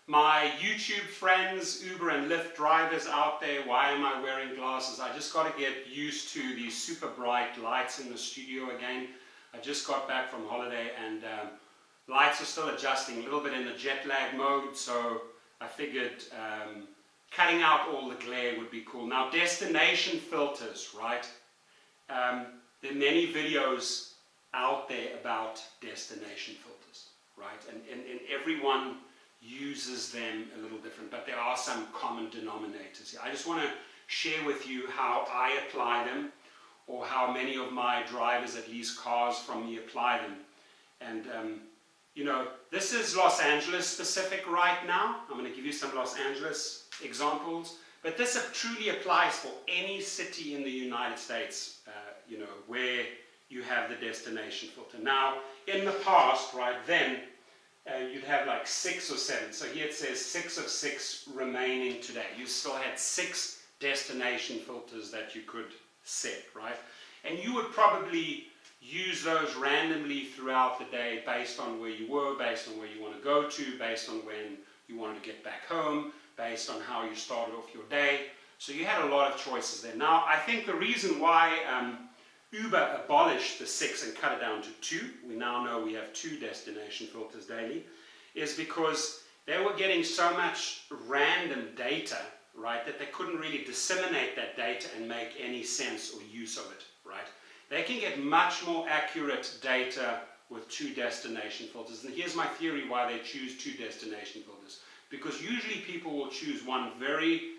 My YouTube friends, Uber and Lyft drivers out there, why am I wearing glasses? I just got to get used to these super bright lights in the studio again. I just got back from holiday and lights are still adjusting, a little bit in the jet lag mode, so I figured cutting out all the glare would be cool. Now, destination filters, right? There are many videos out there about destination filters, right? And everyone uses them a little different, but there are some common denominators here. I just want to share with you how I apply them, or how many of my drivers that lease cars from me apply them. And you know, this is Los Angeles specific right now. I'm going to give you some Los Angeles examples, but this truly applies for any city in the United States, you know, where you have the destination filter. Now, in the past, right, then, you'd have like 6 or 7. So here it says 6 of 6 remaining today. You still had 6 destination filters that you could set, right? And you would probably use those randomly throughout the day based on where you were, based on where you want to go to, based on when you wanted to get back home, based on how you started off your day. So you had a lot of choices there. Now, I think the reason why Uber abolished the 6 and cut it down to 2, we now know we have 2 destination filters daily, is because they were getting so much random data, right, that they couldn't really disseminate that data and make any sense or use of it, right? They can get much more accurate data with 2 destination filters. And here's my theory why they choose 2 destination filters. Because usually people will choose one very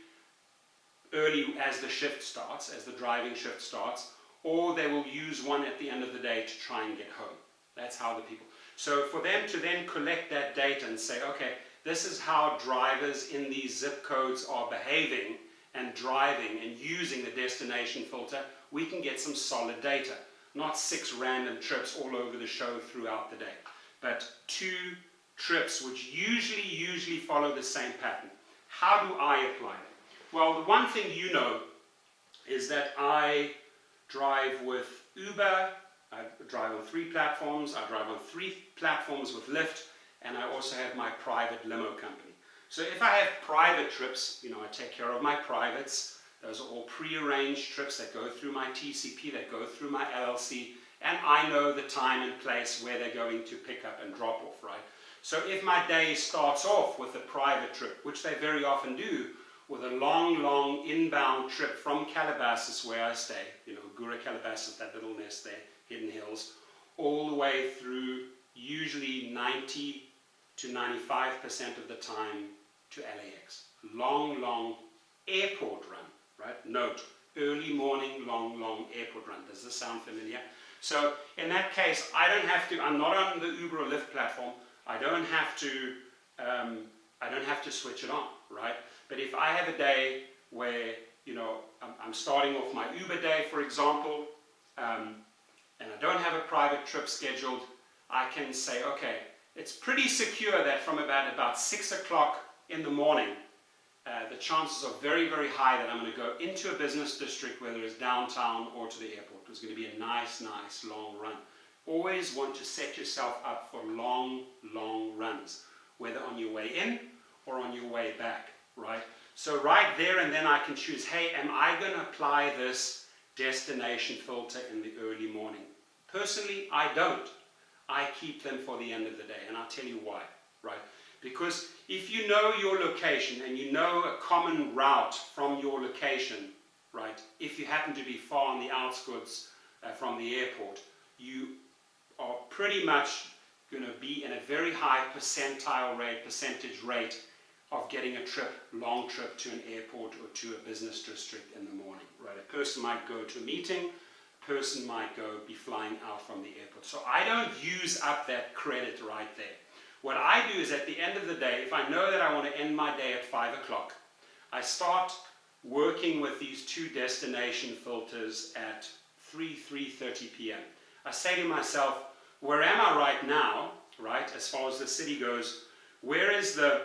early as the shift starts, as the driving shift starts, or they will use one at the end of the day to try and get home. That's how the people... So for them to then collect that data and say, okay, this is how drivers in these zip codes are behaving and driving and using the destination filter, we can get some solid data. Not 6 random trips all over the show throughout the day, but 2 trips which usually follow the same pattern. How do I apply it? Well, the one thing you know is that I drive with Uber, I drive on 3 platforms, I drive on 3 platforms with Lyft, and I also have my private limo company. So if I have private trips, you know, I take care of my privates. Those are all pre-arranged trips that go through my TCP, that go through my LLC, and I know the time and place where they're going to pick up and drop off, right? So if my day starts off with a private trip, which they very often do, with a long inbound trip from Calabasas, where I stay, you know, Gura Calabasas, that little nest there, Hidden Hills, all the way through usually 90 to 95% of the time to LAX. Long airport run, right? Note, early morning, long airport run. Does this sound familiar? So in that case, I don't have to, I'm not on the Uber or Lyft platform, I don't have to switch it on, right? But if I have a day where, you know, I'm starting off my Uber day, for example, and I don't have a private trip scheduled, I can say, okay, it's pretty secure that from about 6 o'clock in the morning, the chances are very high that I'm going to go into a business district, whether it's downtown or to the airport. It's going to be a nice long run. Always want to set yourself up for long runs, whether on your way in or on your way back, right? So right there and then I can choose, hey, am I going to apply this destination filter in the early morning? Personally, I don't. I keep them for the end of the day, and I'll tell you why, right? Because if you know your location and you know a common route from your location, right, if you happen to be far on the outskirts from the airport, you are pretty much going to be in a very high percentage rate of getting a long trip to an airport or to a business district in the morning, right? A person might go to a meeting, a person might be flying out from the airport. So I don't use up that credit right there. What I do is at the end of the day, if I know that I want to end my day at 5 o'clock, I start working with these 2 destination filters at 3:30 p.m. I say to myself, where am I right now, right, as far as the city goes? Where is the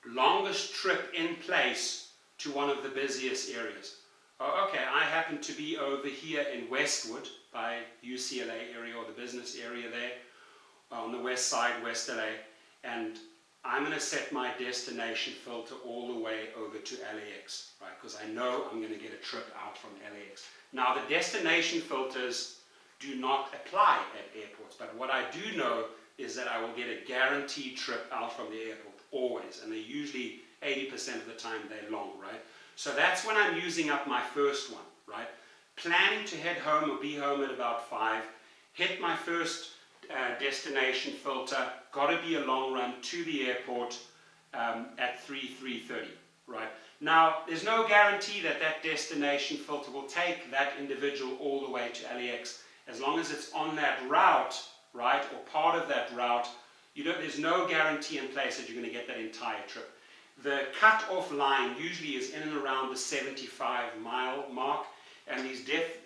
longest trip in place to one of the busiest areas? Oh, okay, I happen to be over here in Westwood by UCLA area, or the business area there on the west side, West LA, and I'm going to set my destination filter all the way over to LAX, right? Because I know I'm going to get a trip out from LAX. Now, the destination filters do not apply at airports, but what I do know is that I will get a guaranteed trip out from the airport, always, and they're usually 80% of the time they're long, right? So that's when I'm using up my first one, right? Planning to head home or be home at about 5, hit my first destination filter, got to be a long run to the airport at 3:30, right? Now, there's no guarantee that that destination filter will take that individual all the way to LAX. As long as it's on that route, right, or part of that route, there's no guarantee in place that you're going to get that entire trip. The cut-off line usually is in and around the 75-mile mark, and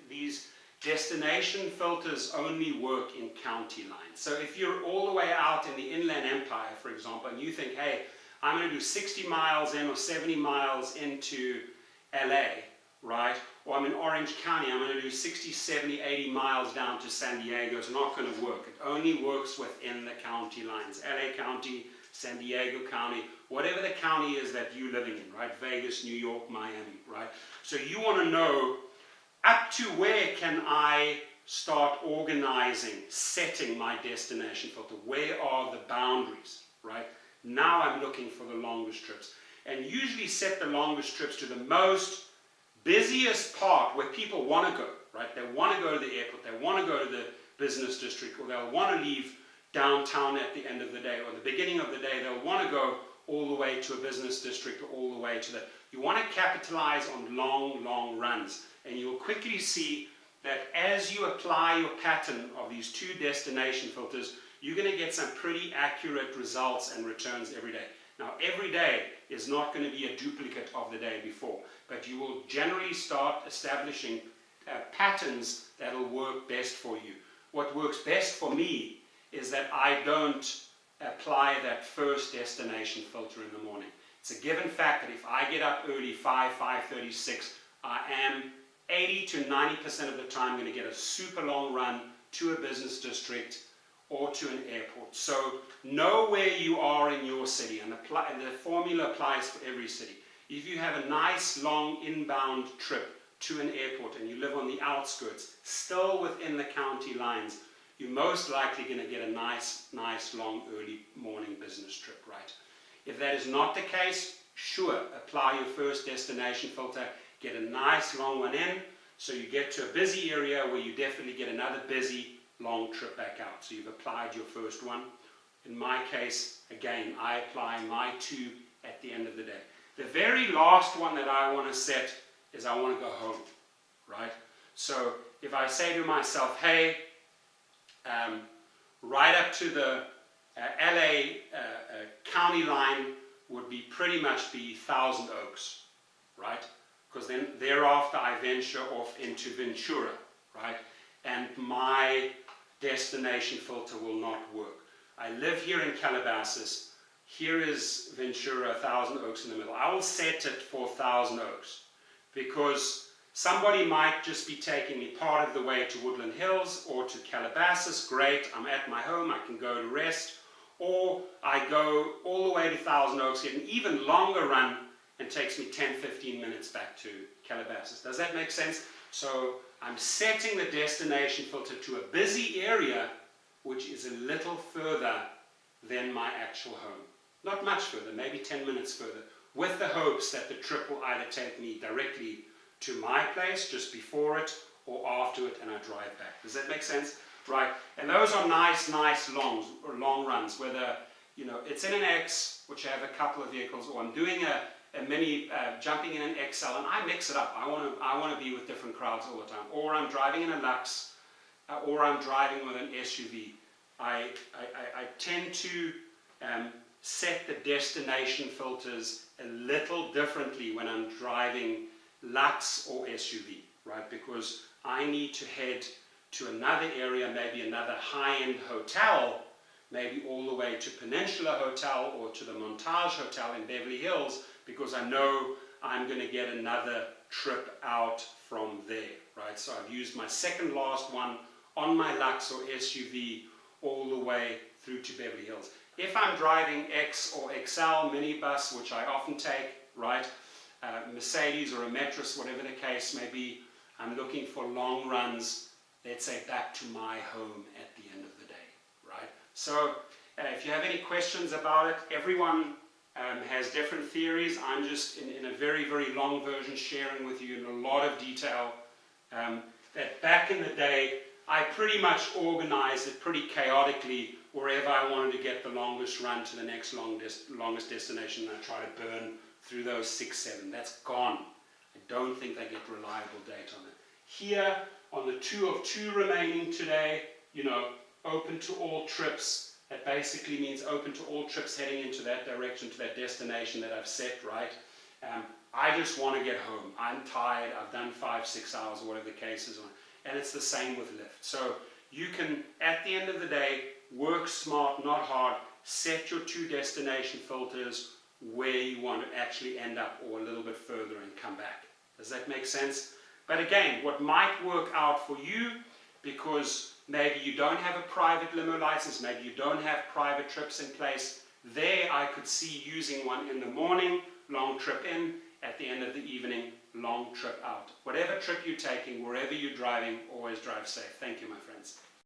these destination filters only work in county lines. So if you're all the way out in the Inland Empire, for example, and you think, hey, I'm going to do 60 miles in or 70 miles into LA, right? Or I'm in Orange County, I'm going to do 60, 70, 80 miles down to San Diego. It's not going to work. It only works within the county lines. LA County, San Diego County, whatever the county is that you're living in, right? Vegas, New York, Miami, right? So you want to know up to where can I start organizing, setting my destination filter? Where are the boundaries, right? Now I'm looking for the longest trips. And usually set the longest trips to the most busiest part where people want to go, right? They want to go to the airport, they want to go to the business district, or they'll want to leave downtown at the end of the day, or the beginning of the day, they'll want to go all the way to a business district, or all the way to the... You want to capitalize on long, long runs. And you'll quickly see that as you apply your pattern of these two destination filters, you're going to get some pretty accurate results and returns every day. Now, every day is not going to be a duplicate of the day before, but you will generally start establishing patterns that will work best for you. What works best for me is that I don't apply that first destination filter in the morning. It's a given fact that if I get up early, 5:30, 6, I am 80 to 90% of the time going to get a super long run to a business district or to an airport. So know where you are in your city, and the formula applies for every city. If you have a nice long inbound trip to an airport and you live on the outskirts, still within the county lines, you're most likely going to get a nice long early morning business trip, right? If that is not the case, sure, apply your first destination filter, get a nice long one in, so you get to a busy area where you definitely get another busy long trip back out. So you've applied your first one. In my case, again, I apply my 2 at the end of the day. The very last one that I want to set is I want to go home, right? So if I say to myself, hey, right up to the LA county line would be pretty much be Thousand Oaks, right? Because then thereafter I venture off into Ventura, right? And my destination filter will not work. I live here in Calabasas. Here is Ventura, Thousand Oaks in the middle. I will set it for Thousand Oaks because somebody might just be taking me part of the way to Woodland Hills or to Calabasas. Great, I'm at my home, I can go to rest. Or I go all the way to Thousand Oaks, get an even longer run, and takes me 10-15 minutes back to Calabasas. Does that make sense? So I'm setting the destination filter to a busy area which is a little further than my actual home. Not much further, maybe 10 minutes further, with the hopes that the trip will either take me directly to my place just before it or after it and I drive back. Does that make sense? Right, and those are nice long runs, whether it's in an X, which I have a couple of vehicles, or I'm doing a mini, jumping in an XL, and I mix it up. I want to be with different crowds all the time, or I'm driving in a Lux, or I'm driving with an SUV. I tend to set the destination filters a little differently when I'm driving Lux or SUV, right? Because I need to head to another area, maybe another high-end hotel, maybe all the way to Peninsula Hotel or to the Montage Hotel in Beverly Hills, because I know I'm going to get another trip out from there, right? So I've used my second last one on my Lux or SUV all the way through to Beverly Hills. if I'm driving X or XL minibus, which I often take, right, Mercedes or a Metris, whatever the case may be, I'm looking for long runs, let's say back to my home at the end of the day, right? So if you have any questions about it, everyone has different theories. I'm just in a very, very long version sharing with you in a lot of detail that back in the day, I pretty much organized it pretty chaotically wherever I wanted to get the longest run to the next longest destination, and I try to burn through those 6, 7. That's gone. I don't think they get reliable data on it. Here, on the 2 of 2 remaining today, you know, open to all trips. That basically means open to all trips heading into that direction, to that destination that I've set, right? I just want to get home. I'm tired. I've done 5, 6 hours, or whatever the case is. And it's the same with Lyft. So you can, at the end of the day, work smart, not hard. Set your 2 destination filters where you want to actually end up, or a little bit further, and come back. Does that make sense? But again, what might work out for you, because maybe you don't have a private limo license, maybe you don't have private trips in place, there I could see using one in the morning, long trip in, at the end of the evening, long trip out. Whatever trip you're taking, wherever you're driving, always drive safe. Thank you, my friends.